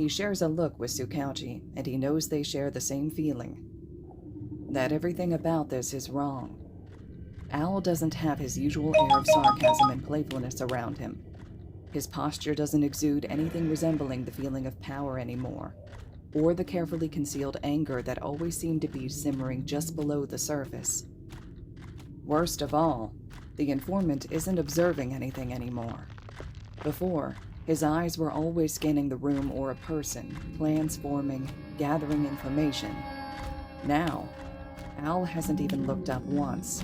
He shares a look with Tsukauchi, and he knows they share the same feeling. That everything about this is wrong. Al doesn't have his usual air of sarcasm and playfulness around him. His posture doesn't exude anything resembling the feeling of power anymore, or the carefully concealed anger that always seemed to be simmering just below the surface. Worst of all, the informant isn't observing anything anymore. Before, his eyes were always scanning the room or a person, plans forming, gathering information. Now, Al hasn't even looked up once.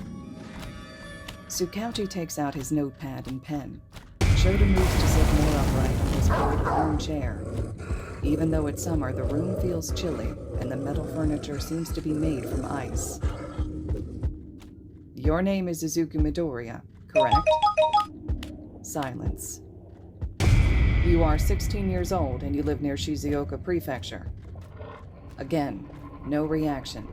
Tsukauchi takes out his notepad and pen. Shota moves to sit more upright on his old worn chair. Even though it's summer, the room feels chilly, and the metal furniture seems to be made from ice. Your name is Izuku Midoriya, correct? Silence. You are 16 years old and you live near Shizuoka Prefecture. Again, no reaction.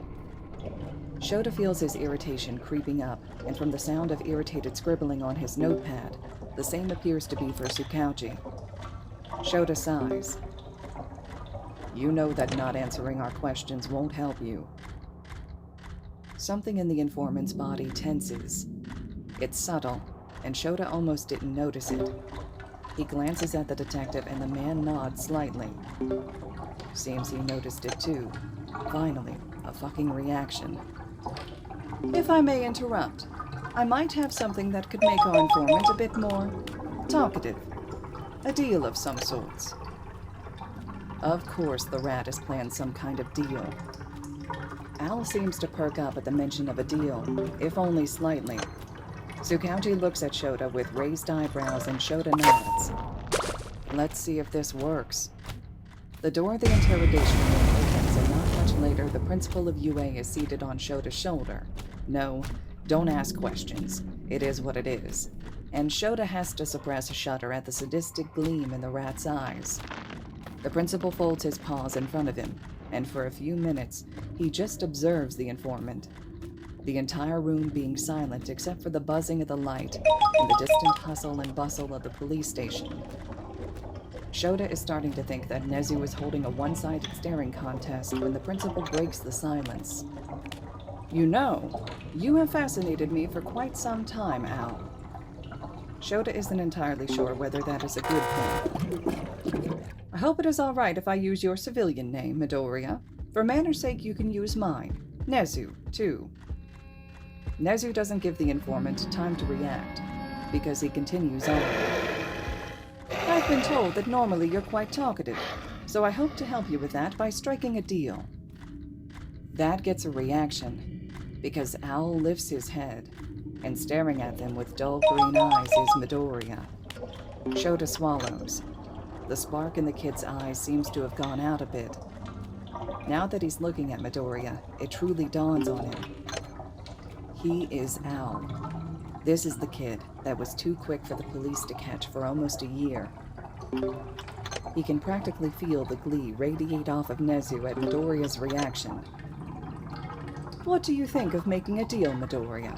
Shota feels his irritation creeping up, and from the sound of irritated scribbling on his notepad, the same appears to be for Tsukauchi. Shota sighs. You know that not answering our questions won't help you. Something in the informant's body tenses. It's subtle, and Shota almost didn't notice it. He glances at the detective and the man nods slightly. Seems he noticed it too. Finally, a fucking reaction. If I may interrupt, I might have something that could make our informant a bit more talkative. A deal of some sorts. Of course the rat has planned some kind of deal. Al seems to perk up at the mention of a deal, if only slightly. Tsukauchi looks at Shota with raised eyebrows and Shota nods. Let's see if this works. The door of the interrogation room opens, and not much later the principal of UA is seated on Shota's shoulder. No, don't ask questions. It is what it is. And Shota has to suppress a shudder at the sadistic gleam in the rat's eyes. The principal folds his paws in front of him, and for a few minutes, he just observes the informant. The entire room being silent except for the buzzing of the light and the distant hustle and bustle of the police station. Shota is starting to think that Nezu is holding a one-sided staring contest when the principal breaks the silence. You know, you have fascinated me for quite some time, Al. Shota isn't entirely sure whether that is a good thing. I hope it is all right if I use your civilian name, Midoriya. For manners' sake, you can use mine. Nezu, too. Nezu doesn't give the informant time to react, because he continues on. I've been told that normally you're quite talkative, so I hope to help you with that by striking a deal. That gets a reaction, because Al lifts his head, and staring at them with dull green eyes is Midoriya. Shota swallows. The spark in the kid's eyes seems to have gone out a bit. Now that he's looking at Midoriya, it truly dawns on him. He is Al. This is the kid that was too quick for the police to catch for almost a year. He can practically feel the glee radiate off of Nezu at Midoriya's reaction. What do you think of making a deal, Midoriya?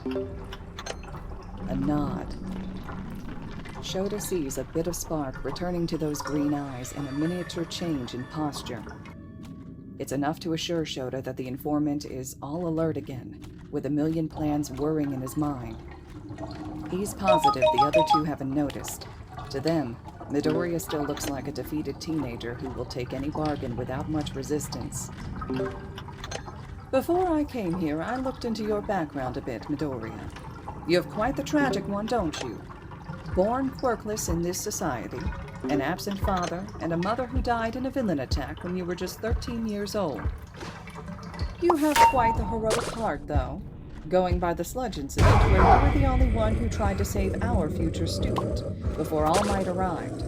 A nod. Shota sees a bit of spark returning to those green eyes and a miniature change in posture. It's enough to assure Shota that the informant is all alert again, with a million plans whirring in his mind. He's positive the other two haven't noticed. To them, Midoriya still looks like a defeated teenager who will take any bargain without much resistance. Before I came here, I looked into your background a bit, Midoriya. You have quite the tragic one, don't you? Born quirkless in this society, an absent father, and a mother who died in a villain attack when you were just 13 years old. You have quite the heroic heart, though, going by the sludge incident where you were the only one who tried to save our future student before All Might arrived.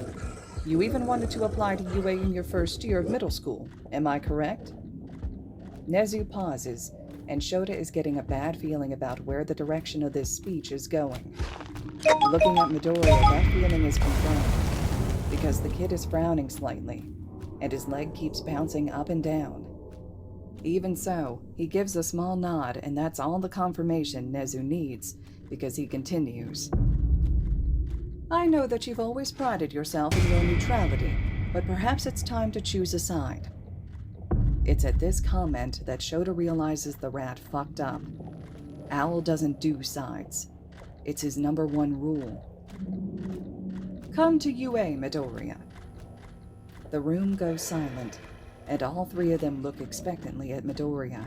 You even wanted to apply to UA in your first year of middle school, am I correct? Nezu pauses, and Shota is getting a bad feeling about where the direction of this speech is going. Looking at Midoriya, that feeling is confirmed, because the kid is frowning slightly, and his leg keeps bouncing up and down. Even so, he gives a small nod, and that's all the confirmation Nezu needs, because he continues. I know that you've always prided yourself in your neutrality, but perhaps it's time to choose a side. It's at this comment that Shota realizes the rat fucked up. Owl doesn't do sides. It's his number one rule. Come to UA, Midoriya. The room goes silent, and all three of them look expectantly at Midoriya.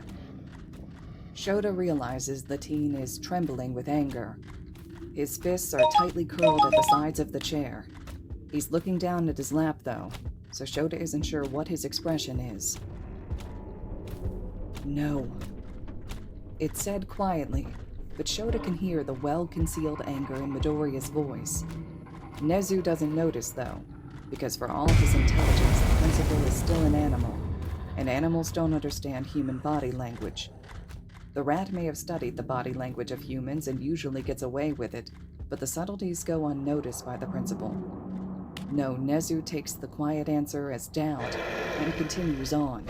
Shota realizes the teen is trembling with anger. His fists are tightly curled at the sides of the chair. He's looking down at his lap, though, so Shota isn't sure what his expression is. No. It's said quietly, but Shota can hear the well-concealed anger in Midoriya's voice. Nezu doesn't notice, though, because for all his intelligence, the principal is still an animal, and animals don't understand human body language. The rat may have studied the body language of humans and usually gets away with it, but the subtleties go unnoticed by the principal. No, Nezu takes the quiet answer as doubt and continues on.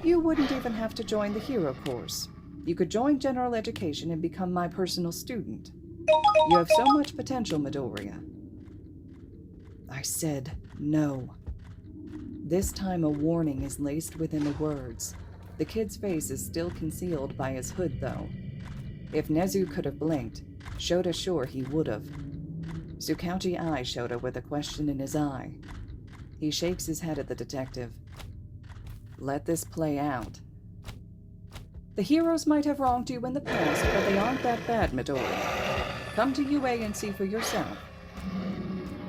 You wouldn't even have to join the hero course. You could join general education and become my personal student. You have so much potential, Midoriya. I said no. This time a warning is laced within the words. The kid's face is still concealed by his hood, though. If Nezu could have blinked, Shota's sure he would have. Tsukauchi eyes Shota with a question in his eye. He shakes his head at the detective. Let this play out. The heroes might have wronged you in the past, but they aren't that bad, Midoriya. Come to UA and see for yourself.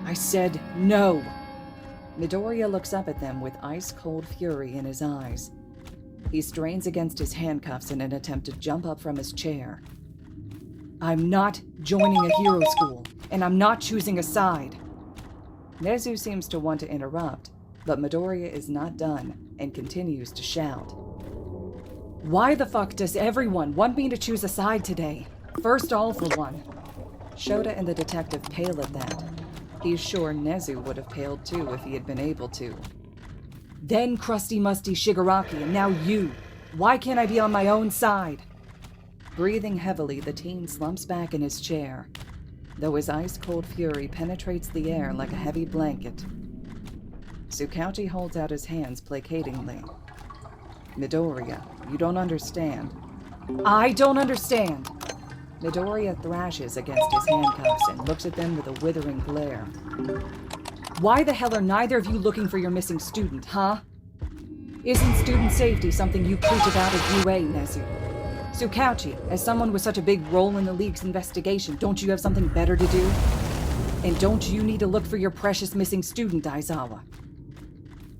I said no. Midoriya looks up at them with ice-cold fury in his eyes. He strains against his handcuffs in an attempt to jump up from his chair. I'm not joining a hero school, and I'm not choosing a side. Nezu seems to want to interrupt, but Midoriya is not done and continues to shout. Why the fuck does everyone want me to choose a side today? First all for one. Shota and the detective pale at that. He's sure Nezu would have paled too if he had been able to. Then Krusty Musty Shigaraki, and now you. Why can't I be on my own side? Breathing heavily, the teen slumps back in his chair, though his ice-cold fury penetrates the air like a heavy blanket. Tsukauchi holds out his hands placatingly. Midoriya, you don't understand. I don't understand! Midoriya thrashes against his handcuffs and looks at them with a withering glare. Why the hell are neither of you looking for your missing student, huh? Isn't student safety something you preach about at UA, Nezu? Tsukauchi, as someone with such a big role in the League's investigation, don't you have something better to do? And don't you need to look for your precious missing student, Aizawa?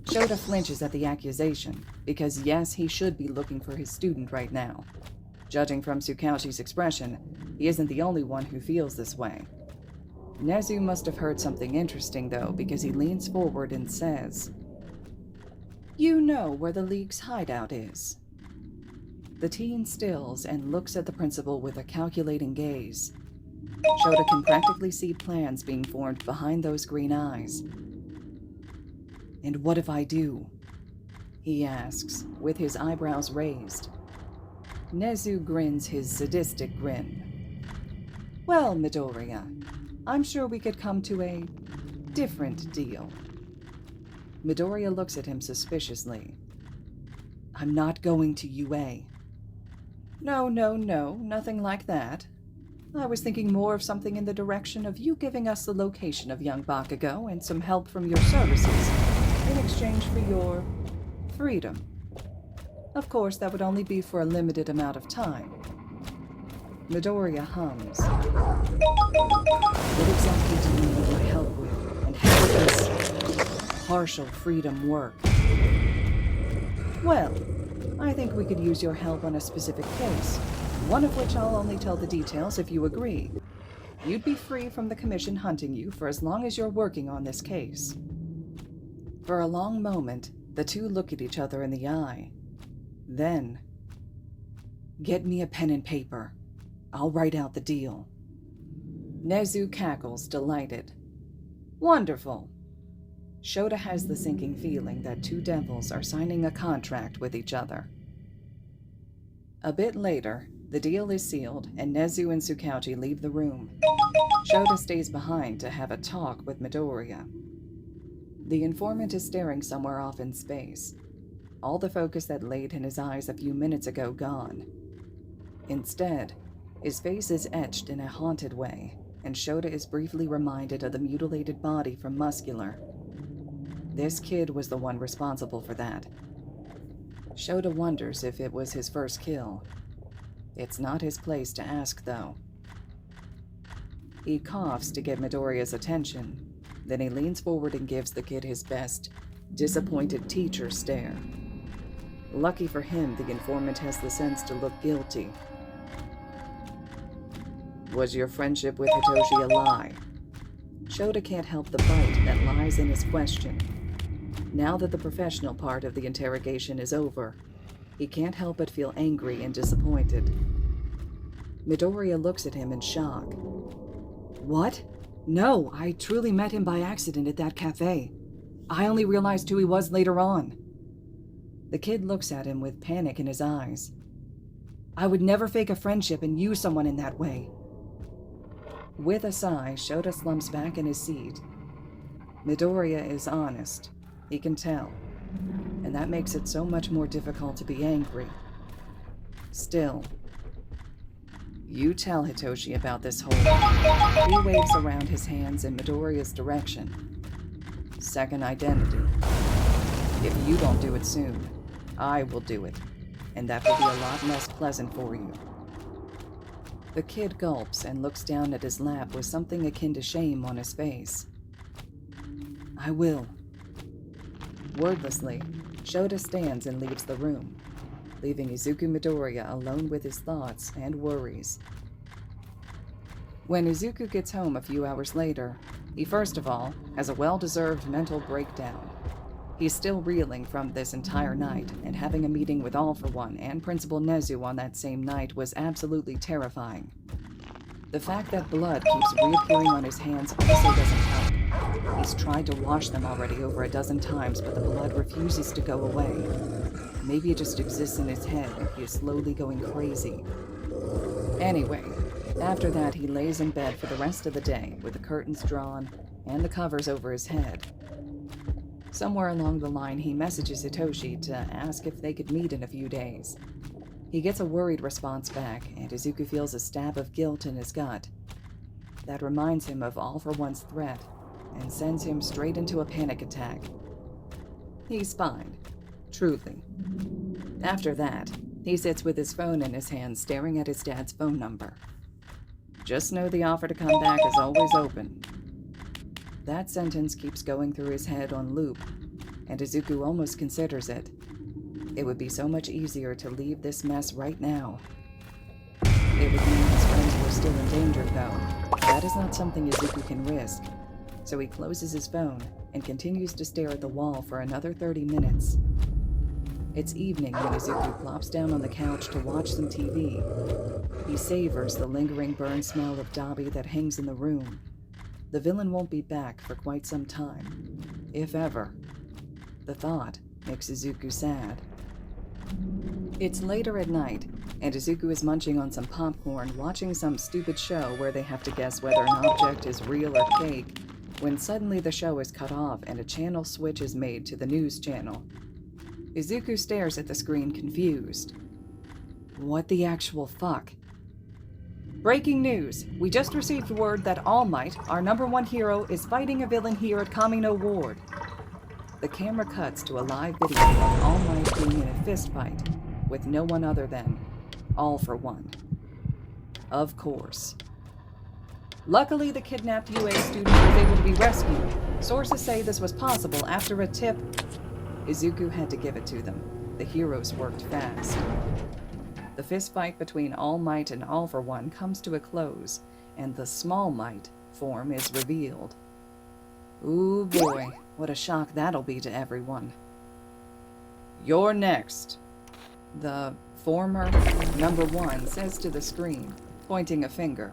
Shota flinches at the accusation, because yes, he should be looking for his student right now. Judging from Tsukauchi's expression, he isn't the only one who feels this way. Nezu must have heard something interesting, though, because he leans forward and says, You know where the League's hideout is. The teen stills and looks at the principal with a calculating gaze. Shota can practically see plans being formed behind those green eyes. And what if I do? He asks, with his eyebrows raised. Nezu grins his sadistic grin. Well, Midoriya, I'm sure we could come to a different deal. Midoriya looks at him suspiciously. I'm not going to UA. No, nothing like that. I was thinking more of something in the direction of you giving us the location of young Bakugo and some help from your services in exchange for your freedom. Of course, that would only be for a limited amount of time. Midoriya hums. What exactly do you need my help with, and how does partial freedom work? Well, I think we could use your help on a specific case, one of which I'll only tell the details if you agree. You'd be free from the Commission hunting you for as long as you're working on this case. For a long moment, the two look at each other in the eye. Then, get me a pen and paper. I'll write out the deal. Nezu cackles, delighted. Wonderful. Shota has the sinking feeling that two devils are signing a contract with each other. A bit later, the deal is sealed and Nezu and Tsukauchi leave the room. Shota stays behind to have a talk with Midoriya. The informant is staring somewhere off in space, all the focus that laid in his eyes a few minutes ago gone. Instead, his face is etched in a haunted way, and Shota is briefly reminded of the mutilated body from Muscular. This kid was the one responsible for that. Shota wonders if it was his first kill. It's not his place to ask, though. He coughs to get Midoriya's attention, then he leans forward and gives the kid his best, disappointed teacher stare. Lucky for him, the informant has the sense to look guilty. Was your friendship with Hitoshi a lie? Shota can't help the bite that lies in his question. Now that the professional part of the interrogation is over, he can't help but feel angry and disappointed. Midoriya looks at him in shock. What? No, I truly met him by accident at that cafe. I only realized who he was later on. The kid looks at him with panic in his eyes. I would never fake a friendship and use someone in that way. With a sigh, Shota slumps back in his seat. Midoriya is honest. He can tell. And that makes it so much more difficult to be angry. Still, you tell Hitoshi about this whole... He waves around his hands in Midoriya's direction. Second identity. If you don't do it soon, I will do it. And that will be a lot less pleasant for you. The kid gulps and looks down at his lap with something akin to shame on his face. I will. Wordlessly, Shota stands and leaves the room, leaving Izuku Midoriya alone with his thoughts and worries. When Izuku gets home a few hours later, he first of all has a well-deserved mental breakdown. He's still reeling from this entire night, and having a meeting with All For One and Principal Nezu on that same night was absolutely terrifying. The fact that blood keeps reappearing on his hands also doesn't help. He's tried to wash them already over a dozen times, but the blood refuses to go away. Maybe it just exists in his head and he is slowly going crazy. Anyway, after that he lays in bed for the rest of the day with the curtains drawn and the covers over his head. Somewhere along the line, he messages Hitoshi to ask if they could meet in a few days. He gets a worried response back, and Izuku feels a stab of guilt in his gut. That reminds him of All For One's threat, and sends him straight into a panic attack. He's fine, truly. After that, he sits with his phone in his hand, staring at his dad's phone number. Just know the offer to come back is always open. That sentence keeps going through his head on loop, and Izuku almost considers it. It would be so much easier to leave this mess right now. It would mean his friends were still in danger, though. That is not something Izuku can risk. So he closes his phone and continues to stare at the wall for another 30 minutes. It's evening when Izuku plops down on the couch to watch some TV. He savors the lingering burn smell of Dabi that hangs in the room. The villain won't be back for quite some time, if ever. The thought makes Izuku sad. It's later at night, and Izuku is munching on some popcorn, watching some stupid show where they have to guess whether an object is real or fake, when suddenly the show is cut off and a channel switch is made to the news channel. Izuku stares at the screen confused. What the actual fuck? Breaking news! We just received word that All Might, our #1 hero, is fighting a villain here at Kamino Ward. The camera cuts to a live video of All Might being in a fist fight with no one other than All For One. Of course. Luckily, the kidnapped UA student was able to be rescued. Sources say this was possible after a tip. Izuku had to give it to them. The heroes worked fast. The fistfight between All Might and All For One comes to a close, and the Small Might form is revealed. Ooh boy, what a shock that'll be to everyone. You're next, the former #1 says to the screen, pointing a finger,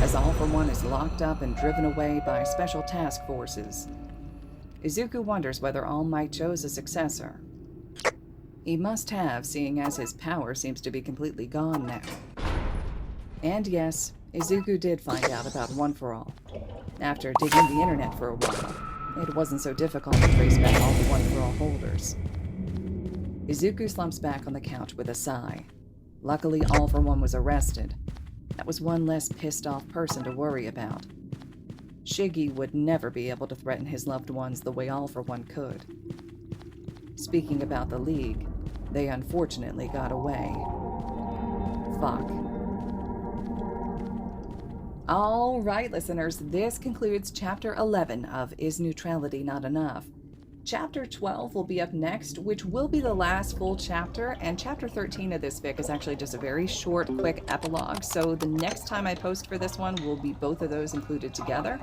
as All For One is locked up and driven away by special task forces. Izuku wonders whether All Might chose a successor. He must have, seeing as his power seems to be completely gone now. And yes, Izuku did find out about One For All. After digging the internet for a while, it wasn't so difficult to trace back all the one-for-all holders. Izuku slumps back on the couch with a sigh. Luckily, All for One was arrested. That was one less pissed-off person to worry about. Shiggy would never be able to threaten his loved ones the way All for One could. Speaking about the League, they unfortunately got away. Fuck. All right, listeners, this concludes Chapter 11 of Is Neutrality Not Enough? Chapter 12 will be up next, which will be the last full chapter, and Chapter 13 of this fic is actually just a very short, quick epilogue, so the next time I post for this one will be both of those included together.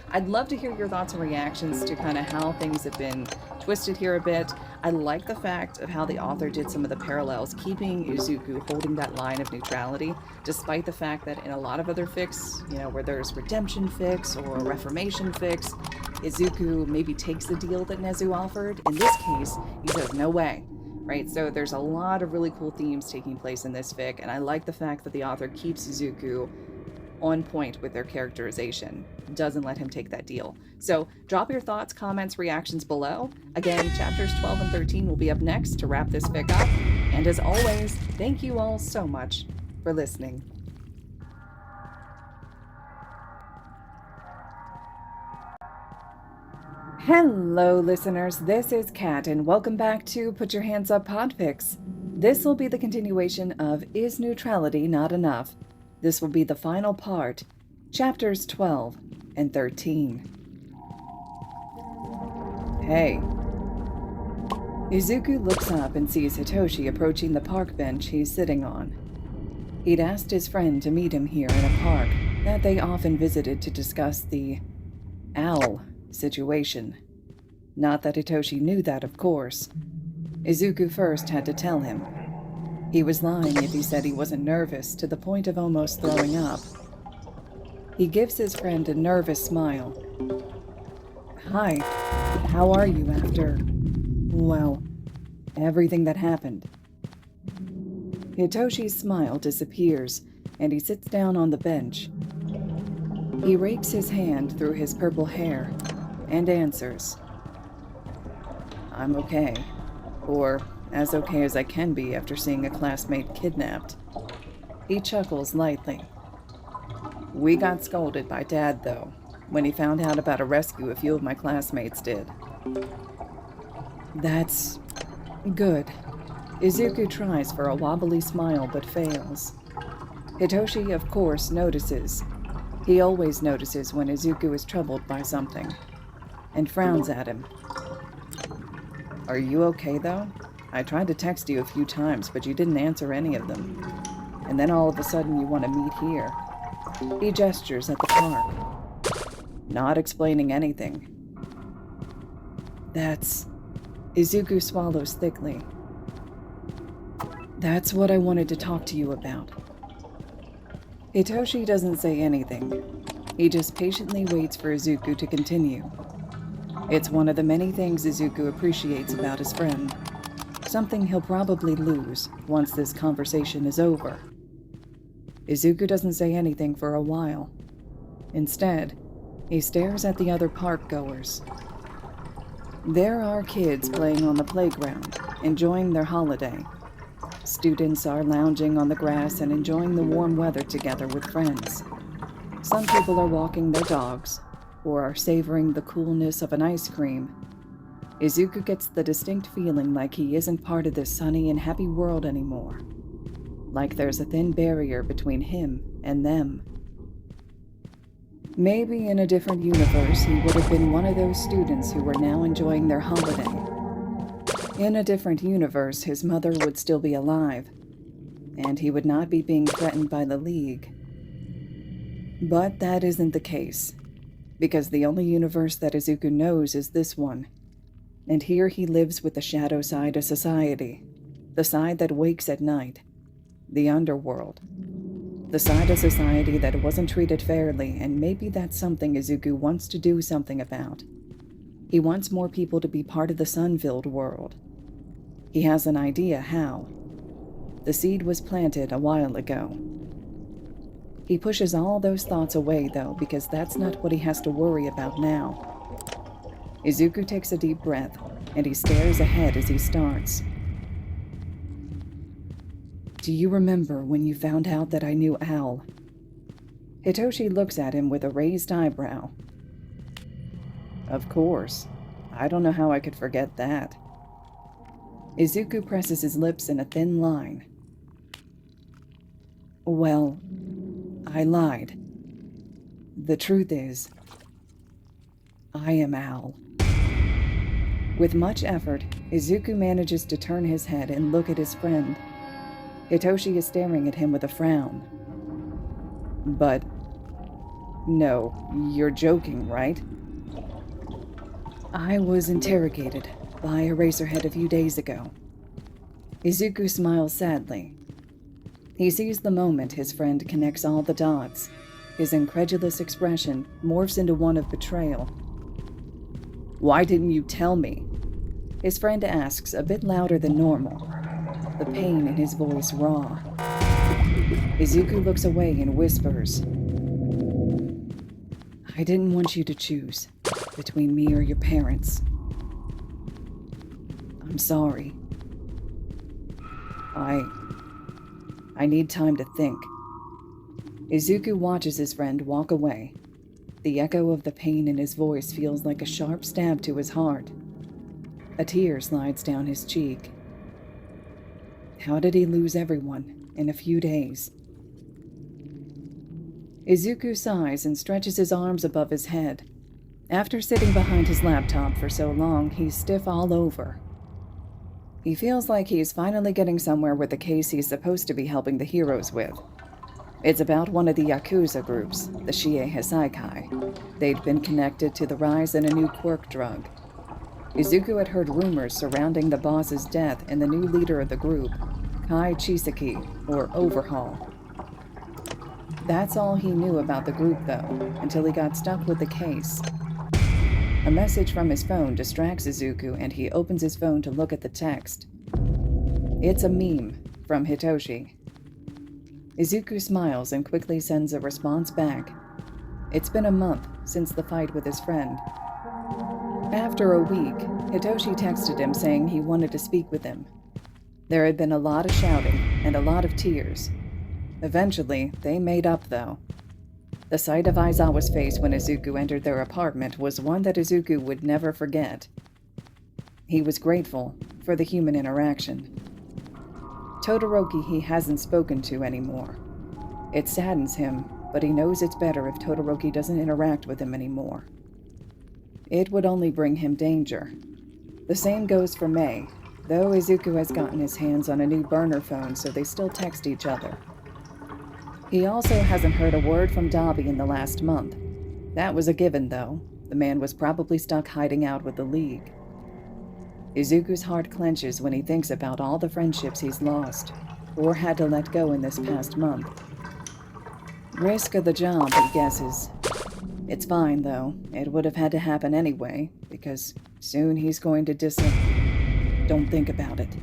I'd love to hear your thoughts and reactions to kind of how things have been twisted here a bit. I like the fact of how the author did some of the parallels, keeping Izuku holding that line of neutrality, despite the fact that in a lot of other fics, where there's redemption fics or reformation fics, Izuku maybe takes the deal that Nezu offered. In this case, he says, no way, right? So there's a lot of really cool themes taking place in this fic, and I like the fact that the author keeps Izuku on point with their characterization, doesn't let him take that deal. So drop your thoughts, comments, reactions below. Again, chapters 12 and 13 will be up next to wrap this fic up. And as always, thank you all so much for listening. Hello listeners, this is Kat and welcome back to Put Your Hands Up Podfics. This will be the continuation of Is Neutrality Not Enough? This will be the final part, chapters 12 and 13. Hey. Izuku looks up and sees Hitoshi approaching the park bench he's sitting on. He'd asked his friend to meet him here in a park that they often visited to discuss the owl situation. Not that Hitoshi knew that, of course. Izuku first had to tell him. He was lying if he said he wasn't nervous to the point of almost throwing up. He gives his friend a nervous smile. Hi, how are you after, well, everything that happened? Hitoshi's smile disappears, and he sits down on the bench. He rakes his hand through his purple hair and answers, I'm okay, or as okay as I can be after seeing a classmate kidnapped. He chuckles lightly. We got scolded by Dad, though, when he found out about a rescue a few of my classmates did. That's good. Izuku tries for a wobbly smile but fails. Hitoshi, of course, notices. He always notices when Izuku is troubled by something, and frowns at him. Are you okay, though? I tried to text you a few times, but you didn't answer any of them. And then all of a sudden you want to meet here. He gestures at the park, not explaining anything. Izuku swallows thickly. That's what I wanted to talk to you about. Hitoshi doesn't say anything. He just patiently waits for Izuku to continue. It's one of the many things Izuku appreciates about his friend. Something he'll probably lose once this conversation is over. Izuku doesn't say anything for a while. Instead, he stares at the other park goers. There are kids playing on the playground, enjoying their holiday. Students are lounging on the grass and enjoying the warm weather together with friends. Some people are walking their dogs, or are savoring the coolness of an ice cream. Izuku gets the distinct feeling like he isn't part of this sunny and happy world anymore. Like there's a thin barrier between him and them. Maybe in a different universe he would have been one of those students who were now enjoying their holiday. In a different universe, his mother would still be alive, and he would not be being threatened by the League. But that isn't the case, because the only universe that Izuku knows is this one. And here he lives with the shadow side of society, the side that wakes at night, the underworld, the side of society that wasn't treated fairly, and maybe that's something Izuku wants to do something about. He wants more people to be part of the sun-filled world. He has an idea how. The seed was planted a while ago. He pushes all those thoughts away, though, because that's not what he has to worry about now. Izuku takes a deep breath, and he stares ahead as he starts. Do you remember when you found out that I knew Al? Hitoshi looks at him with a raised eyebrow. Of course. I don't know how I could forget that. Izuku presses his lips in a thin line. Well, I lied. The truth is, I am Al. With much effort, Izuku manages to turn his head and look at his friend. Hitoshi is staring at him with a frown. But, no, you're joking, right? I was interrogated by Eraserhead a few days ago. Izuku smiles sadly. He sees the moment his friend connects all the dots. His incredulous expression morphs into one of betrayal. Why didn't you tell me? His friend asks, a bit louder than normal, the pain in his voice raw. Izuku looks away and whispers, I didn't want you to choose between me or your parents. I'm sorry. I need time to think. Izuku watches his friend walk away. The echo of the pain in his voice feels like a sharp stab to his heart. A tear slides down his cheek. How did he lose everyone in a few days? Izuku sighs and stretches his arms above his head. After sitting behind his laptop for so long, he's stiff all over. He feels like he's finally getting somewhere with the case he's supposed to be helping the heroes with. It's about one of the Yakuza groups, the Shiei Hisaikai. They'd been connected to the rise in a new quirk drug. Izuku had heard rumors surrounding the boss's death and the new leader of the group, Kai Chisaki, or Overhaul. That's all he knew about the group, though, until he got stuck with the case. A message from his phone distracts Izuku, and he opens his phone to look at the text. It's a meme from Hitoshi. Izuku smiles and quickly sends a response back. It's been a month since the fight with his friend. After a week, Hitoshi texted him saying he wanted to speak with him. There had been a lot of shouting and a lot of tears. Eventually, they made up, though. The sight of Aizawa's face when Izuku entered their apartment was one that Izuku would never forget. He was grateful for the human interaction. Todoroki he hasn't spoken to anymore. It saddens him, but he knows it's better if Todoroki doesn't interact with him anymore. It would only bring him danger. The same goes for Mei, though Izuku has gotten his hands on a new burner phone, so they still text each other. He also hasn't heard a word from Dabi in the last month. That was a given, though. The man was probably stuck hiding out with the League. Izuku's heart clenches when he thinks about all the friendships he's lost, or had to let go in this past month. Risk of the job, he guesses. It's fine, though. It would have had to happen anyway, because soon he's going to Don't think about it.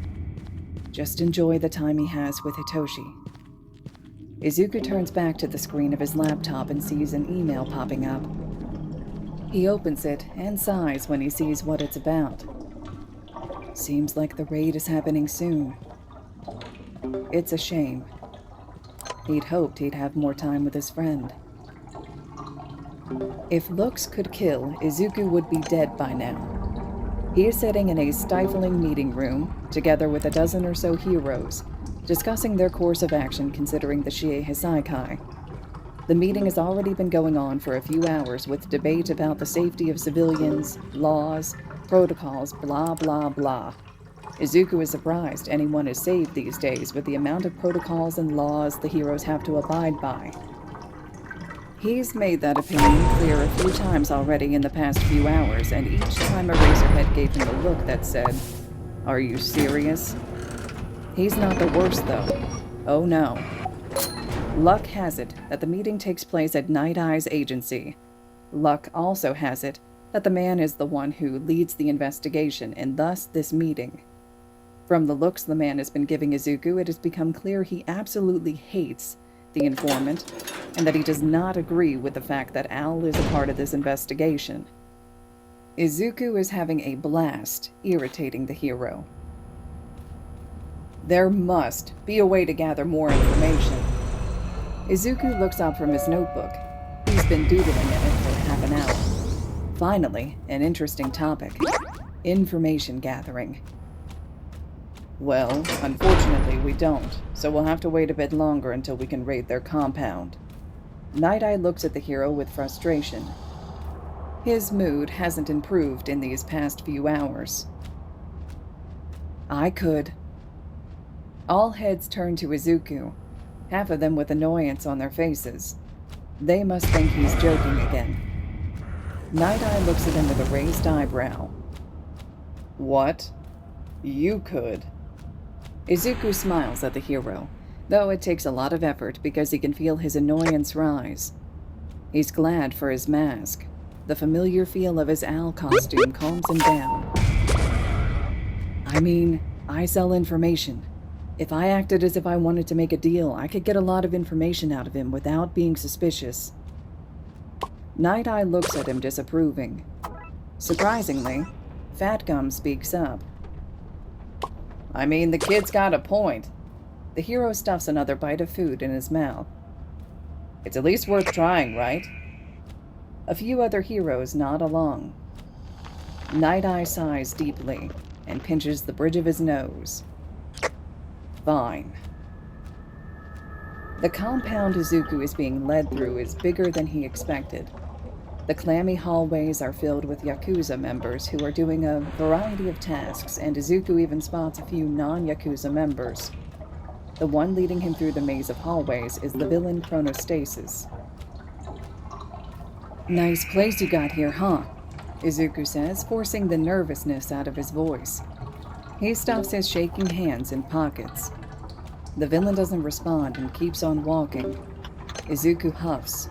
Just enjoy the time he has with Hitoshi. Izuku turns back to the screen of his laptop and sees an email popping up. He opens it and sighs when he sees what it's about. Seems like the raid is happening soon. It's a shame. He'd hoped he'd have more time with his friend. If looks could kill, Izuku would be dead by now. He is sitting in a stifling meeting room, together with a dozen or so heroes, discussing their course of action considering the Shiei Hisaikai. The meeting has already been going on for a few hours with debate about the safety of civilians, laws, protocols, blah blah blah. Izuku is surprised anyone is saved these days with the amount of protocols and laws the heroes have to abide by. He's made that opinion clear a few times already in the past few hours, and each time Eraserhead gave him a look that said, "Are you serious?" He's not the worst, though. Oh no. Luck has it that the meeting takes place at Night Eye's agency. Luck also has it that the man is the one who leads the investigation, and thus this meeting. From the looks the man has been giving Izuku, it has become clear he absolutely hates the informant, and that he does not agree with the fact that Al is a part of this investigation. Izuku is having a blast, irritating the hero. There must be a way to gather more information. Izuku looks up from his notebook. He's been doodling in it for half an hour. Finally, an interesting topic. Information gathering. Well, unfortunately we don't, so we'll have to wait a bit longer until we can raid their compound. Night Eye looks at the hero with frustration. His mood hasn't improved in these past few hours. I could. All heads turn to Izuku, half of them with annoyance on their faces. They must think he's joking again. Night Eye looks at him with a raised eyebrow. What? You could? Izuku smiles at the hero, though it takes a lot of effort because he can feel his annoyance rise. He's glad for his mask. The familiar feel of his owl costume calms him down. I mean, I sell information. If I acted as if I wanted to make a deal, I could get a lot of information out of him without being suspicious. Night Eye looks at him disapproving. Surprisingly, Fat Gum speaks up. I mean, the kid's got a point. The hero stuffs another bite of food in his mouth. It's at least worth trying, right? A few other heroes nod along. Night Eye sighs deeply and pinches the bridge of his nose. Fine. The compound Izuku is being led through is bigger than he expected. The clammy hallways are filled with Yakuza members who are doing a variety of tasks, and Izuku even spots a few non-Yakuza members. The one leading him through the maze of hallways is the villain Chronostasis. Nice place you got here, huh? Izuku says, forcing the nervousness out of his voice. He stuffs his shaking hands in pockets. The villain doesn't respond and keeps on walking. Izuku huffs.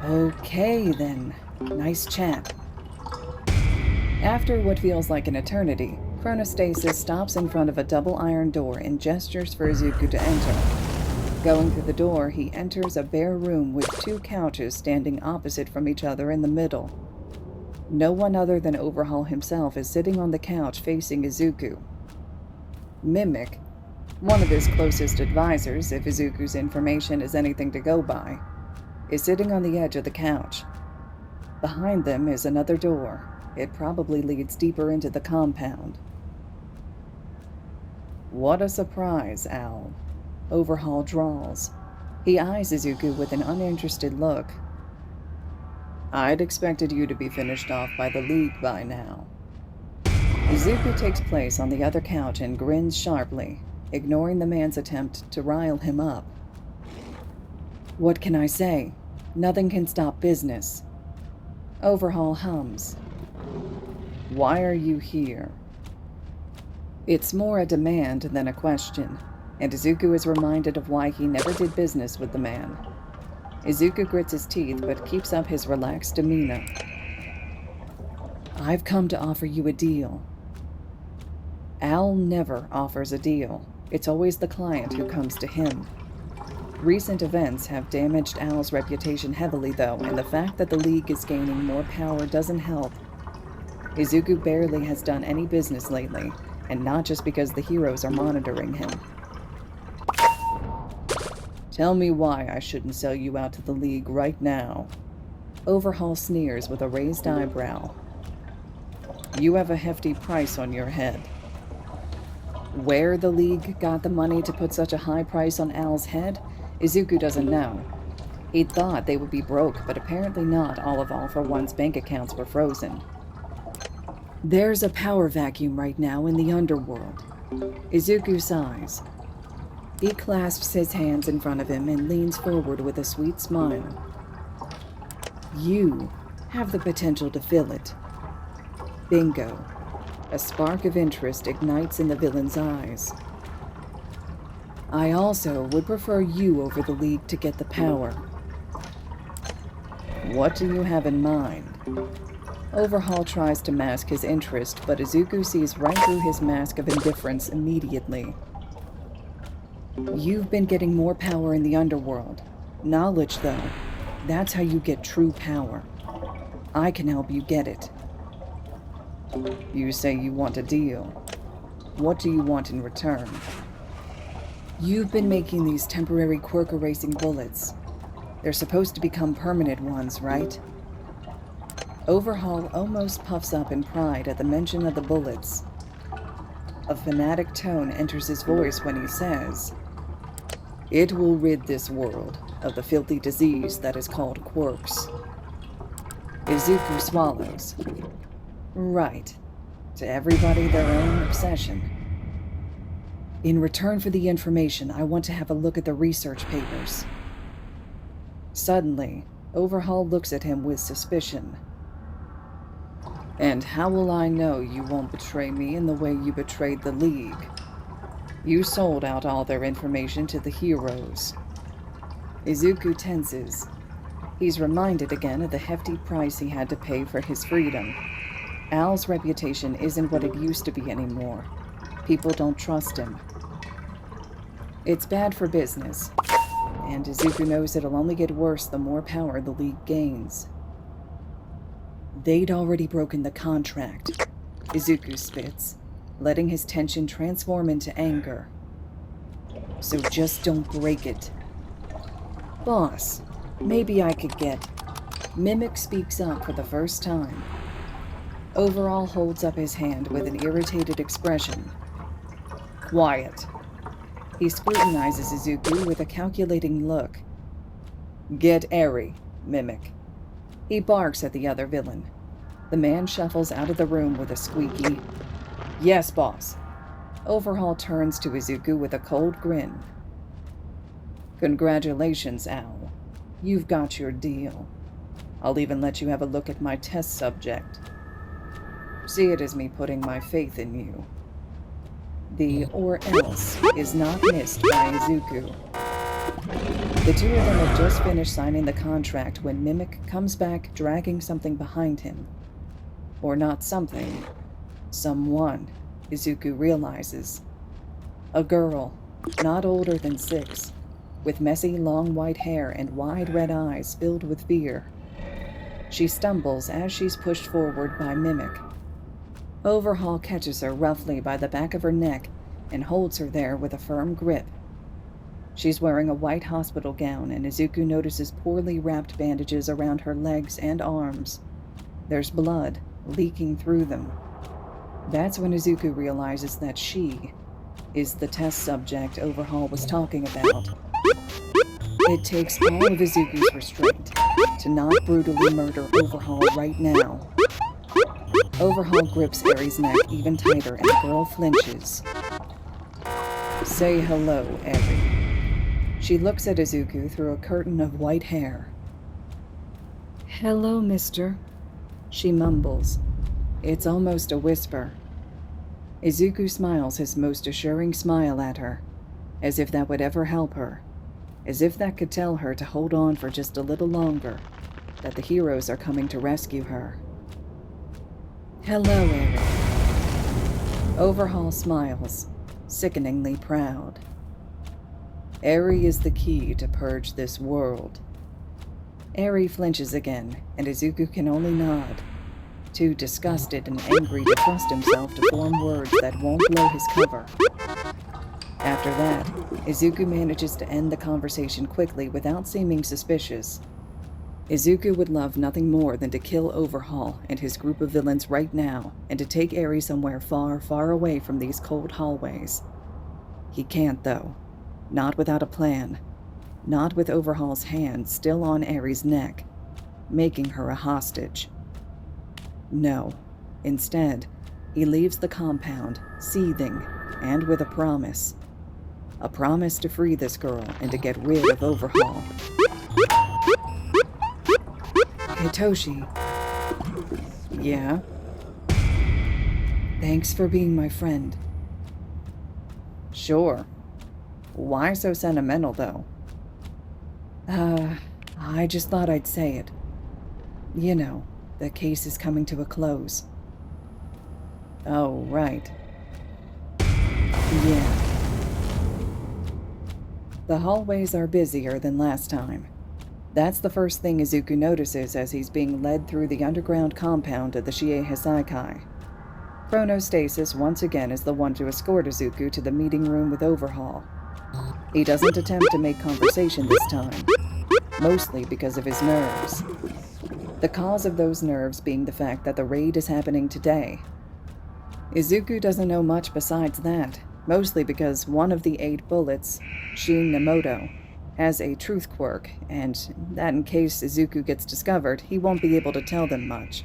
Okay, then. Nice chat. After what feels like an eternity, Chronostasis stops in front of a double iron door and gestures for Izuku to enter. Going through the door, he enters a bare room with two couches standing opposite from each other in the middle. No one other than Overhaul himself is sitting on the couch facing Izuku. Mimic, one of his closest advisors, if Izuku's information is anything to go by, is sitting on the edge of the couch. Behind them is another door. It probably leads deeper into the compound. What a surprise, Owl. Overhaul drawls. He eyes Izuku with an uninterested look. I'd expected you to be finished off by the League by now. Izuku takes place on the other couch and grins sharply, ignoring the man's attempt to rile him up. What can I say? Nothing can stop business. Overhaul hums. Why are you here? It's more a demand than a question, and Izuku is reminded of why he never did business with the man. Izuku grits his teeth but keeps up his relaxed demeanor. I've come to offer you a deal. Al never offers a deal. It's always the client who comes to him. Recent events have damaged Al's reputation heavily, though, and the fact that the League is gaining more power doesn't help. Izuku barely has done any business lately, and not just because the heroes are monitoring him. Tell me why I shouldn't sell you out to the League right now. Overhaul sneers with a raised eyebrow. You have a hefty price on your head. Where the League got the money to put such a high price on Al's head, Izuku doesn't know. He'd thought they would be broke, but apparently not all of All for One's bank accounts were frozen. There's a power vacuum right now in the underworld. Izuku sighs. He clasps his hands in front of him and leans forward with a sweet smile. You have the potential to fill it. Bingo. A spark of interest ignites in the villain's eyes. I also would prefer you over the League to get the power. What do you have in mind? Overhaul tries to mask his interest, but Izuku sees right through his mask of indifference immediately. You've been getting more power in the underworld. Knowledge, though. That's how you get true power. I can help you get it. You say you want a deal. What do you want in return? You've been making these temporary quirk-erasing bullets. They're supposed to become permanent ones, right? Overhaul almost puffs up in pride at the mention of the bullets. A fanatic tone enters his voice when he says, "It will rid this world of the filthy disease that is called quirks." Izuku swallows. Right. To everybody their own obsession. In return for the information, I want to have a look at the research papers. Suddenly, Overhaul looks at him with suspicion. And how will I know you won't betray me in the way you betrayed the League? You sold out all their information to the heroes. Izuku tenses. He's reminded again of the hefty price he had to pay for his freedom. Al's reputation isn't what it used to be anymore. People don't trust him. It's bad for business, and Izuku knows it'll only get worse the more power the League gains. They'd already broken the contract, Izuku spits, letting his tension transform into anger. So just don't break it. Boss, maybe I could get... Mimic speaks up for the first time. Overhaul holds up his hand with an irritated expression. Quiet. He scrutinizes Izuku with a calculating look. Get Eri, Mimic. He barks at the other villain. The man shuffles out of the room with a squeaky, "Yes, boss." Overhaul turns to Izuku with a cold grin. Congratulations, Al. You've got your deal. I'll even let you have a look at my test subject. See it as me putting my faith in you. The or else is not missed by Izuku. The two of them have just finished signing the contract when Mimic comes back dragging something behind him. Or not something. Someone, Izuku realizes. A girl, not older than 6, with messy long white hair and wide red eyes filled with fear. She stumbles as she's pushed forward by Mimic. Overhaul catches her roughly by the back of her neck and holds her there with a firm grip. She's wearing a white hospital gown, and Izuku notices poorly wrapped bandages around her legs and arms. There's blood leaking through them. That's when Izuku realizes that she is the test subject Overhaul was talking about. It takes all of Izuku's restraint to not brutally murder Overhaul right now. Overhaul grips Eri's neck even tighter, and the girl flinches. Say hello, Eri. She looks at Izuku through a curtain of white hair. Hello, mister, she mumbles. It's almost a whisper. Izuku smiles his most assuring smile at her, as if that would ever help her, as if that could tell her to hold on for just a little longer, that the heroes are coming to rescue her. Hello, Eri. Overhaul smiles, sickeningly proud. Eri is the key to purge this world. Eri flinches again, and Izuku can only nod, too disgusted and angry to trust himself to form words that won't blow his cover. After that, Izuku manages to end the conversation quickly without seeming suspicious. Izuku would love nothing more than to kill Overhaul and his group of villains right now, and to take Eri somewhere far, far away from these cold hallways. He can't, though. Not without a plan. Not with Overhaul's hand still on Eri's neck, making her a hostage. No. Instead, he leaves the compound, seething, and with a promise. A promise to free this girl and to get rid of Overhaul. Hitoshi. Yeah? Thanks for being my friend. Sure. Why so sentimental, though? I just thought I'd say it. You know, the case is coming to a close. Oh, right. Yeah. The hallways are busier than last time. That's the first thing Izuku notices as he's being led through the underground compound of the Shie Hisaikai. Chronostasis once again is the one to escort Izuku to the meeting room with Overhaul. He doesn't attempt to make conversation this time, mostly because of his nerves. The cause of those nerves being the fact that the raid is happening today. Izuku doesn't know much besides that, mostly because one of the 8 bullets, Shin Nemoto, has a truth quirk, and that in case Izuku gets discovered, he won't be able to tell them much.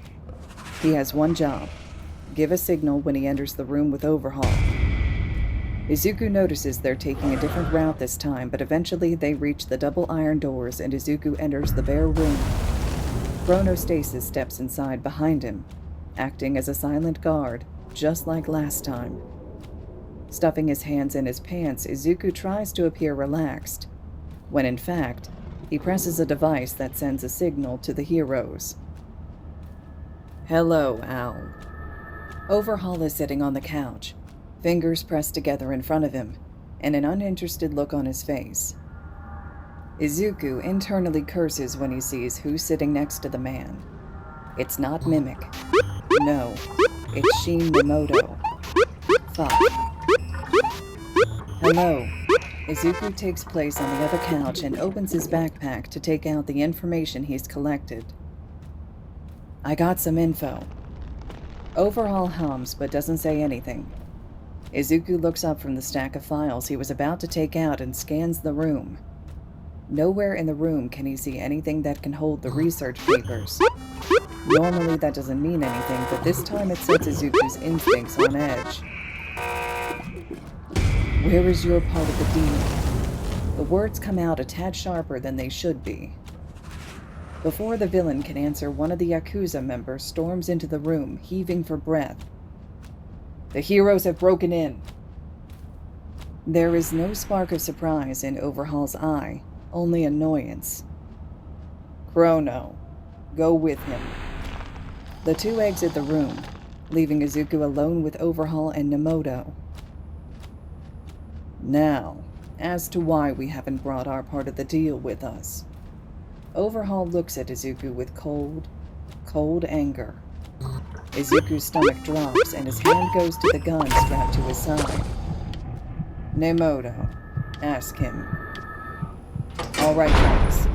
He has one job: give a signal when he enters the room with Overhaul. Izuku notices they're taking a different route this time, but eventually they reach the double iron doors and Izuku enters the bare room. Chronostasis steps inside behind him, acting as a silent guard, just like last time. Stuffing his hands in his pants, Izuku tries to appear relaxed, when in fact, he presses a device that sends a signal to the heroes. Hello, Al. Overhaul is sitting on the couch, fingers pressed together in front of him, and an uninterested look on his face. Izuku internally curses when he sees who's sitting next to the man. It's not Mimic. No, it's Shin Nemoto. Fuck. Hello. Izuku takes place on the other couch and opens his backpack to take out the information he's collected. I got some info. Overhaul hums but doesn't say anything. Izuku looks up from the stack of files he was about to take out and scans the room. Nowhere in the room can he see anything that can hold the research papers. Normally that doesn't mean anything, but this time it sets Izuku's instincts on edge. Where is your part of the deal? The words come out a tad sharper than they should be. Before the villain can answer, one of the Yakuza members storms into the room, heaving for breath. The heroes have broken in. There is no spark of surprise in Overhaul's eye, only annoyance. Chrono, go with him. The two exit the room, leaving Izuku alone with Overhaul and Nemoto. Now, as to why we haven't brought our part of the deal with us. Overhaul looks at Izuku with cold anger. Izuku's stomach drops and his hand goes to the gun strapped to his side. Nemoto, ask him. All right, guys.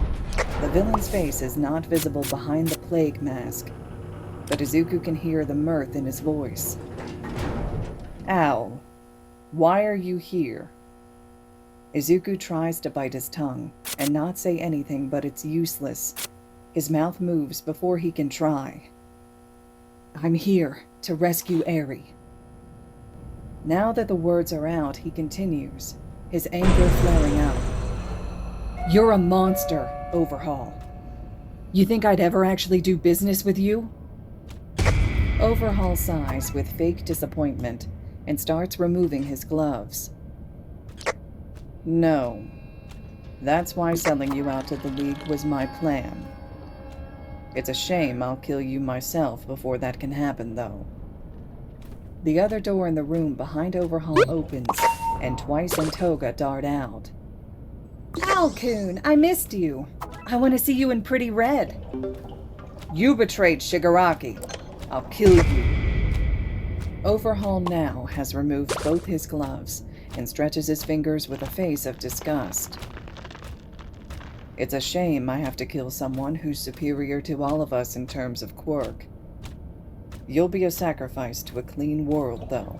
The villain's face is not visible behind the plague mask, but Izuku can hear the mirth in his voice. Al, why are you here? Izuku tries to bite his tongue and not say anything, but it's useless. His mouth moves before he can try. I'm here to rescue Eri. Now that the words are out, he continues, his anger flaring up. You're a monster, Overhaul. You think I'd ever actually do business with you? Overhaul sighs with fake disappointment and starts removing his gloves. No. That's why selling you out to the League was my plan. It's a shame I'll kill you myself before that can happen, though. The other door in the room behind Overhaul opens, and Twice and Toga dart out. Al-kun, I missed you. I want to see you in pretty red. You betrayed Shigaraki. I'll kill you. Overhaul now has removed both his gloves and stretches his fingers with a face of disgust. It's a shame I have to kill someone who's superior to all of us in terms of quirk. You'll be a sacrifice to a clean world, though.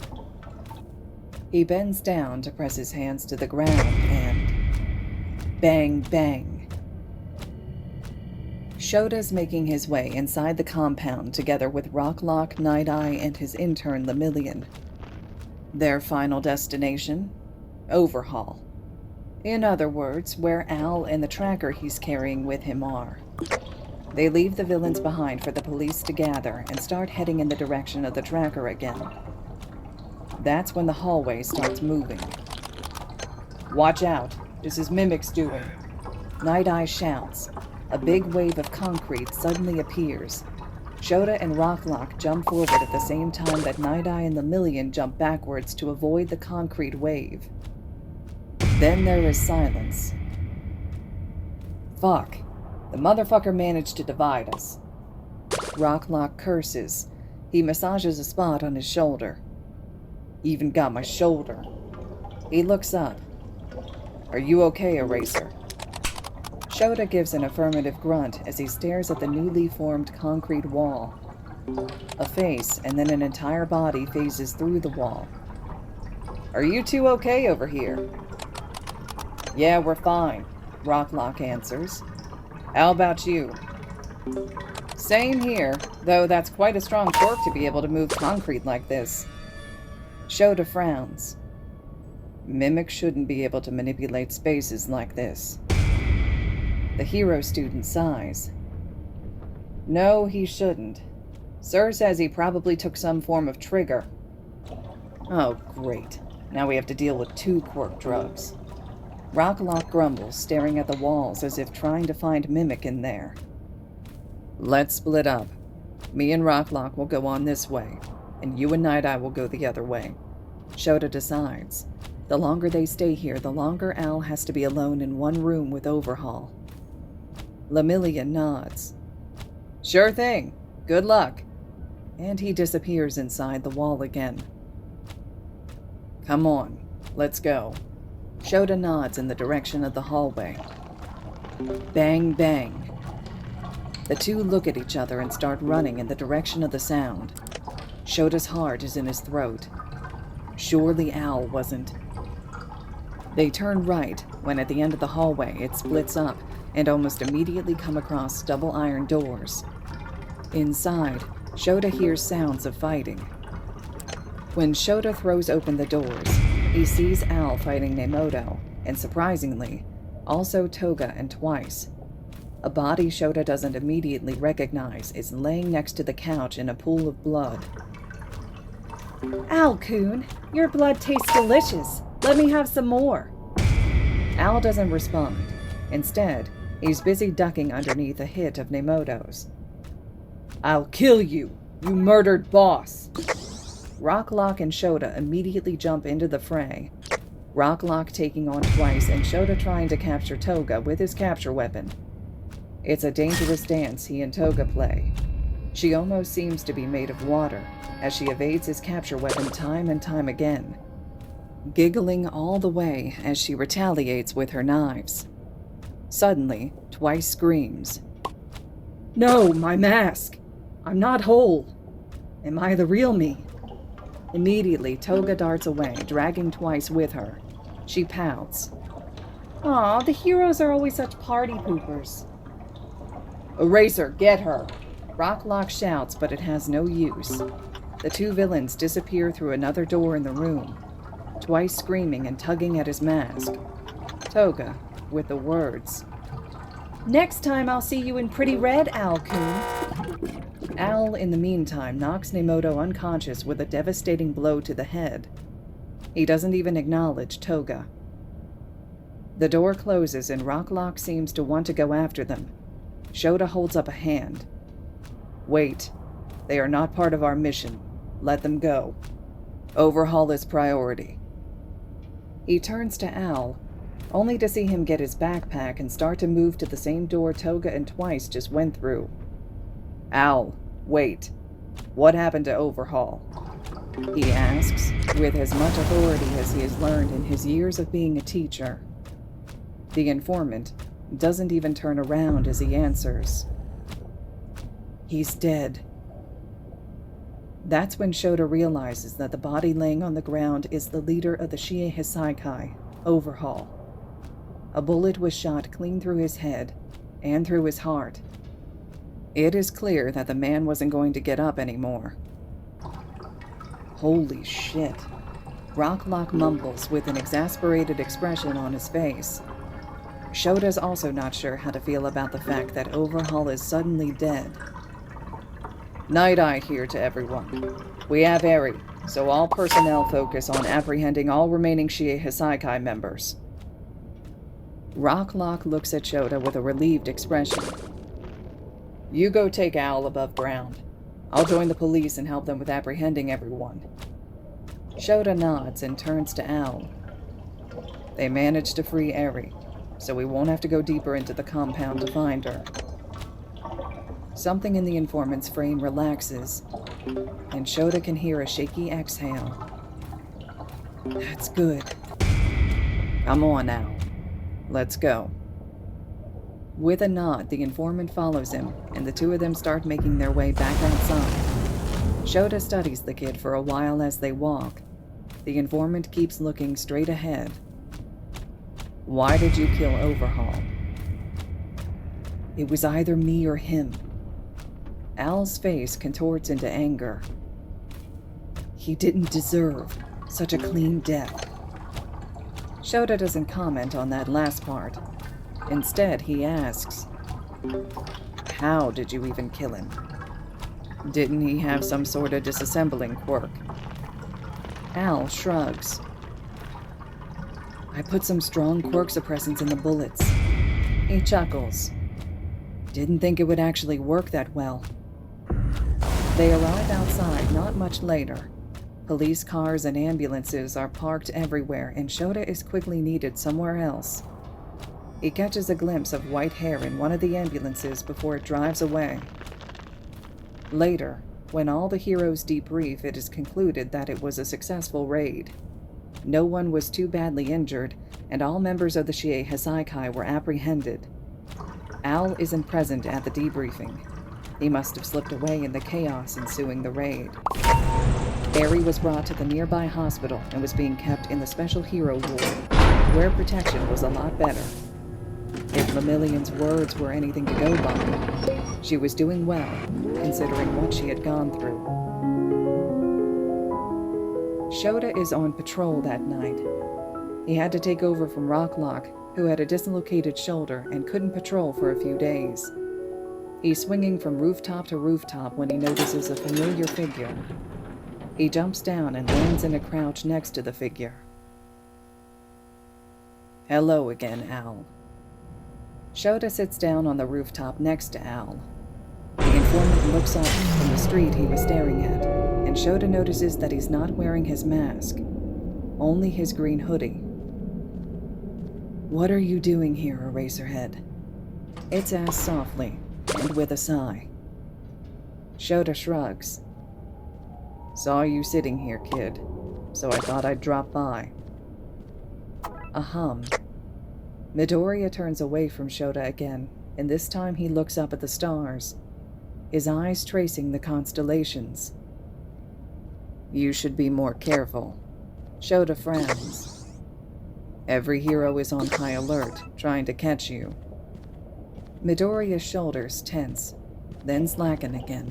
He bends down to press his hands to the ground and... bang, bang. Shota's making his way inside the compound together with Rocklock, Night Eye, and his intern Lemillion. Their final destination? Overhaul. In other words, where Al and the tracker he's carrying with him are. They leave the villains behind for the police to gather and start heading in the direction of the tracker again. That's when the hallway starts moving. Watch out, this is Mimic's doing. Night Eye shouts. A big wave of concrete suddenly appears. Shota and Rocklock jump forward at the same time that Night Eye and Lemillion jump backwards to avoid the concrete wave. Then there is silence. Fuck. The motherfucker managed to divide us. Rocklock curses. He massages a spot on his shoulder. Even got my shoulder. He looks up. Are you okay, Eraser? Shota gives an affirmative grunt as he stares at the newly formed concrete wall. A face and then an entire body phases through the wall. Are you two okay over here? Yeah, we're fine, Rocklock answers. How about you? Same here, though that's quite a strong torque to be able to move concrete like this. Shota frowns. Mimic shouldn't be able to manipulate spaces like this. The hero student sighs. No, he shouldn't. Sir says he probably took some form of trigger. Oh, great. Now we have to deal with 2 quirk drugs. Rocklock grumbles, staring at the walls as if trying to find Mimic in there. Let's split up. Me and Rocklock will go on this way, and you and Night Eye will go the other way. Shota decides. The longer they stay here, the longer Al has to be alone in one room with Overhaul. Lemillion nods. Sure thing. Good luck. And he disappears inside the wall again. Come on, let's go. Shota nods in the direction of the hallway. Bang, bang. The two look at each other and start running in the direction of the sound. Shota's heart is in his throat. Surely Al wasn't. They turn right when at the end of the hallway it splits up and almost immediately come across double iron doors. Inside, Shota hears sounds of fighting. When Shota throws open the doors, he sees Al fighting Nemoto, and surprisingly, also Toga and Twice. A body Shota doesn't immediately recognize is laying next to the couch in a pool of blood. Al-kun, your blood tastes delicious. Let me have some more. Al doesn't respond. Instead, he's busy ducking underneath a hit of Nemoto's. I'll kill you, you murdered boss. Rocklock and Shota immediately jump into the fray. Rocklock taking on Twice and Shota trying to capture Toga with his capture weapon. It's a dangerous dance he and Toga play. She almost seems to be made of water, as she evades his capture weapon time and time again, giggling all the way as she retaliates with her knives. Suddenly, Twice screams. No, my mask! I'm not whole! Am I the real me? Immediately, Toga darts away, dragging Twice with her. She pouts. Aw, the heroes are always such party poopers. Eraser, get her! Rocklock shouts, but it has no use. The two villains disappear through another door in the room, Twice screaming and tugging at his mask. Toga, with the words, Next time I'll see you in pretty red, Al-kun. Al, in the meantime, knocks Nemoto unconscious with a devastating blow to the head. He doesn't even acknowledge Toga. The door closes and Rocklock seems to want to go after them. Shota holds up a hand. Wait. They are not part of our mission. Let them go. Overhaul is priority. He turns to Al, only to see him get his backpack and start to move to the same door Toga and Twice just went through. Al, wait. What happened to Overhaul? He asks, with as much authority as he has learned in his years of being a teacher. The informant doesn't even turn around as he answers. He's dead. That's when Shota realizes that the body laying on the ground is the leader of the Shie Hisaikai, Overhaul. A bullet was shot clean through his head and through his heart. It is clear that the man wasn't going to get up anymore. Holy shit. Rocklock mumbles with an exasperated expression on his face. Shota's also not sure how to feel about the fact that Overhaul is suddenly dead. Night Eye here to everyone. We have Eri, so all personnel focus on apprehending all remaining Shie Hisaikai members. Rocklock looks at Shota with a relieved expression. You go take Al above ground. I'll join the police and help them with apprehending everyone. Shota nods and turns to Al. They managed to free Eri. so we won't have to go deeper into the compound to find her. Something in the informant's frame relaxes, and Shota can hear a shaky exhale. That's good. Come on now. Let's go. With a nod, the informant follows him, and the two of them start making their way back outside. Shota studies the kid for a while as they walk. The informant keeps looking straight ahead. Why did you kill Overhaul? It was either me or him. Al's face contorts into anger. He didn't deserve such a clean death. Shota doesn't comment on that last part. Instead, he asks, how did you even kill him? Didn't he have some sort of disassembling quirk? Al shrugs. I put some strong quirk suppressants in the bullets. He chuckles. Didn't think it would actually work that well. They arrive outside not much later. Police cars and ambulances are parked everywhere, and Shota is quickly needed somewhere else. He catches a glimpse of white hair in one of the ambulances before it drives away. Later, when all the heroes debrief, it is concluded that it was a successful raid. No one was too badly injured, and all members of the Shiei Hassaikai were apprehended. Al isn't present at the debriefing. He must have slipped away in the chaos ensuing the raid. Barry was brought to the nearby hospital and was being kept in the Special Hero Ward, where protection was a lot better. If Lemillion's words were anything to go by, she was doing well, considering what she had gone through. Shota is on patrol that night. He had to take over from Rocklock, who had a dislocated shoulder and couldn't patrol for a few days. He's swinging from rooftop to rooftop when he notices a familiar figure. He jumps down and lands in a crouch next to the figure. Hello again, Al. Shota sits down on the rooftop next to Al. The informant looks up from the street he was staring at, and Shota notices that he's not wearing his mask, only his green hoodie. What are you doing here, Eraserhead? It's asked softly, and with a sigh. Shota shrugs. Saw you sitting here, kid, so I thought I'd drop by. A hum. Midoriya turns away from Shota again, and this time he looks up at the stars, his eyes tracing the constellations. You should be more careful. Shota frowns. Every hero is on high alert, trying to catch you. Midoriya's shoulders tense, then slacken again.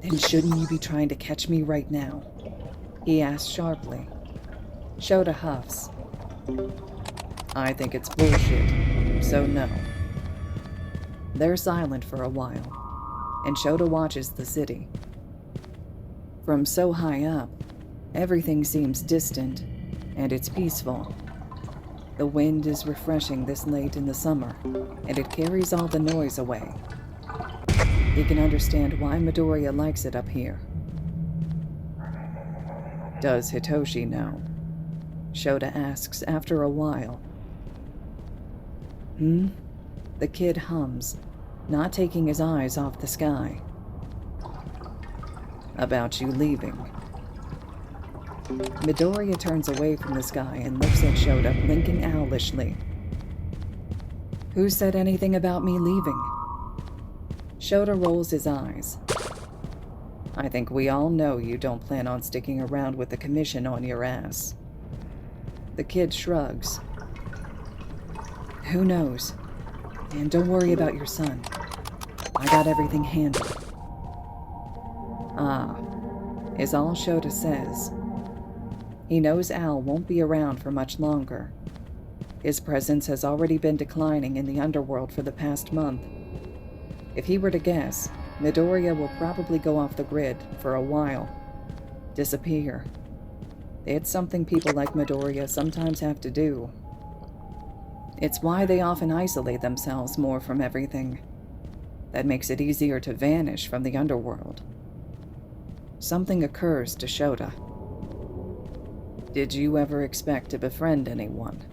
Then shouldn't you be trying to catch me right now? He asks sharply. Shota huffs. I think it's bullshit, so no. They're silent for a while, and Shota watches the city. From so high up, everything seems distant, and it's peaceful. The wind is refreshing this late in the summer, and it carries all the noise away. He can understand why Midoriya likes it up here. Does Hitoshi know? Shota asks after a while. The kid hums, not taking his eyes off the sky. About you leaving. Midoriya turns away from the sky and looks at Shota, blinking owlishly. Who said anything about me leaving? Shota rolls his eyes. I think we all know you don't plan on sticking around with the commission on your ass. The kid shrugs. Who knows? And don't worry about your son. I got everything handled. Is all Shota says. He knows Al won't be around for much longer. His presence has already been declining in the underworld for the past month. If he were to guess, Midoriya will probably go off the grid for a while. Disappear. It's something people like Midoriya sometimes have to do. It's why they often isolate themselves more from everything. That makes it easier to vanish from the underworld. Something occurs to Shota. Did you ever expect to befriend anyone?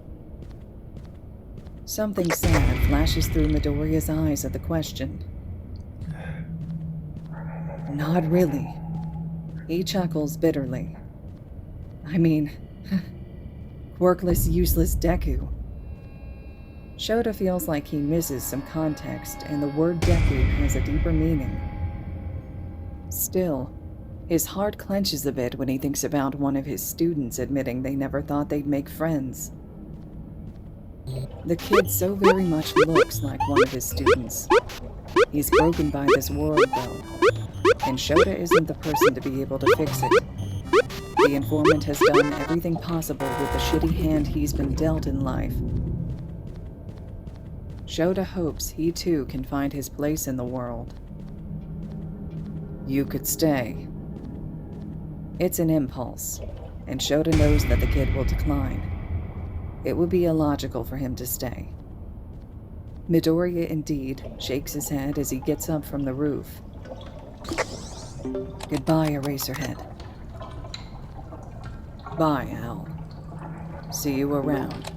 Something sad flashes through Midoriya's eyes at the question. Not really. He chuckles bitterly. I mean, quirkless, useless Deku. Shota feels like he misses some context, and the word Deku has a deeper meaning. Still, his heart clenches a bit when he thinks about one of his students admitting they never thought they'd make friends. The kid so very much looks like one of his students. He's broken by this world, though, and Shota isn't the person to be able to fix it. The informant has done everything possible with the shitty hand he's been dealt in life. Shota hopes he too can find his place in the world. You could stay. It's an impulse, and Shota knows that the kid will decline. It would be illogical for him to stay. Midoriya indeed shakes his head as he gets up from the roof. Goodbye, Eraserhead. Bye, Al. See you around.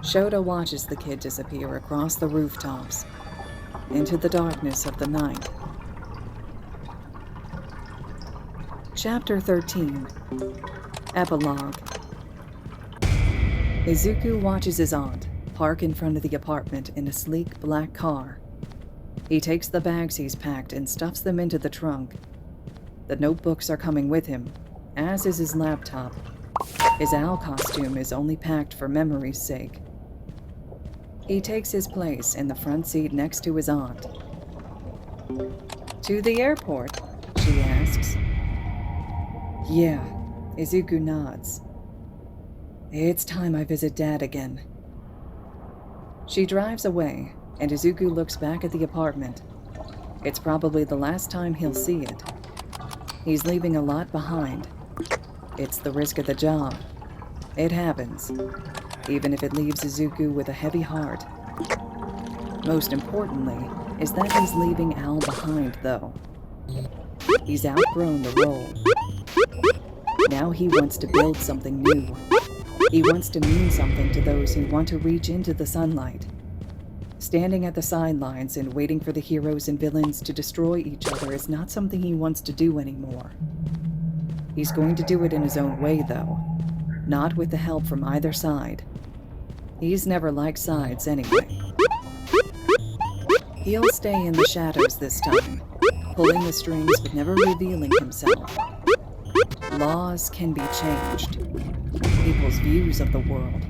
Shota watches the kid disappear across the rooftops into the darkness of the night. Chapter 13. Epilogue. Izuku watches his aunt park in front of the apartment in a sleek black car. He takes the bags he's packed and stuffs them into the trunk. The notebooks are coming with him, as is his laptop. His owl costume is only packed for memory's sake. He takes his place in the front seat next to his aunt. To the airport? She asks. Yeah, Izuku nods. It's time I visit Dad again. She drives away, and Izuku looks back at the apartment. It's probably the last time he'll see it. He's leaving a lot behind. It's the risk of the job. It happens, even if it leaves Izuku with a heavy heart. Most importantly is that he's leaving Al behind, though. He's outgrown the role. Now he wants to build something new. He wants to mean something to those who want to reach into the sunlight. Standing at the sidelines and waiting for the heroes and villains to destroy each other is not something he wants to do anymore. He's going to do it in his own way, though, not with the help from either side. He's never liked sides anyway. He'll stay in the shadows this time, pulling the strings but never revealing himself. Laws can be changed. People's views of the world.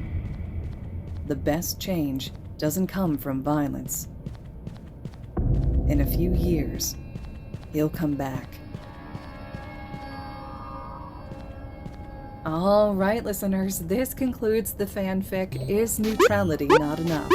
The best change doesn't come from violence. In a few years, he'll come back. All right, listeners, this concludes the fanfic, Is Neutrality Not Enough?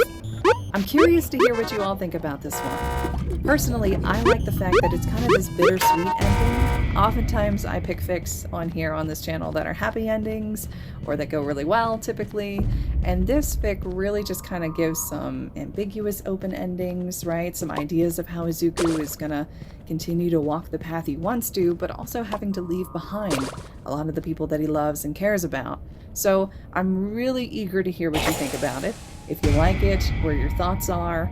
I'm curious to hear what you all think about this one. Personally, I like the fact that it's kind of this bittersweet ending. Oftentimes, I pick fics on here on this channel that are happy endings, or that go really well, typically. And this fic really just kind of gives some ambiguous open endings, right? Some ideas of how Izuku is gonna continue to walk the path he wants to, but also having to leave behind a lot of the people that he loves and cares about. So I'm really eager to hear what you think about it. If you like it, where your thoughts are,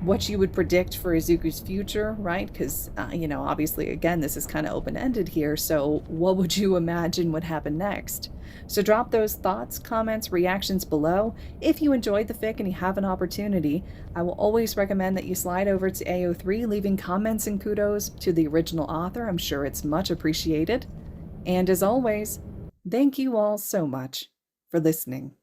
what you would predict for Izuku's future, right? Because, obviously, again, this is kind of open-ended here, so what would you imagine would happen next? So drop those thoughts, comments, reactions below. If you enjoyed the fic and you have an opportunity, I will always recommend that you slide over to AO3, leaving comments and kudos to the original author. I'm sure it's much appreciated. And as always, thank you all so much for listening.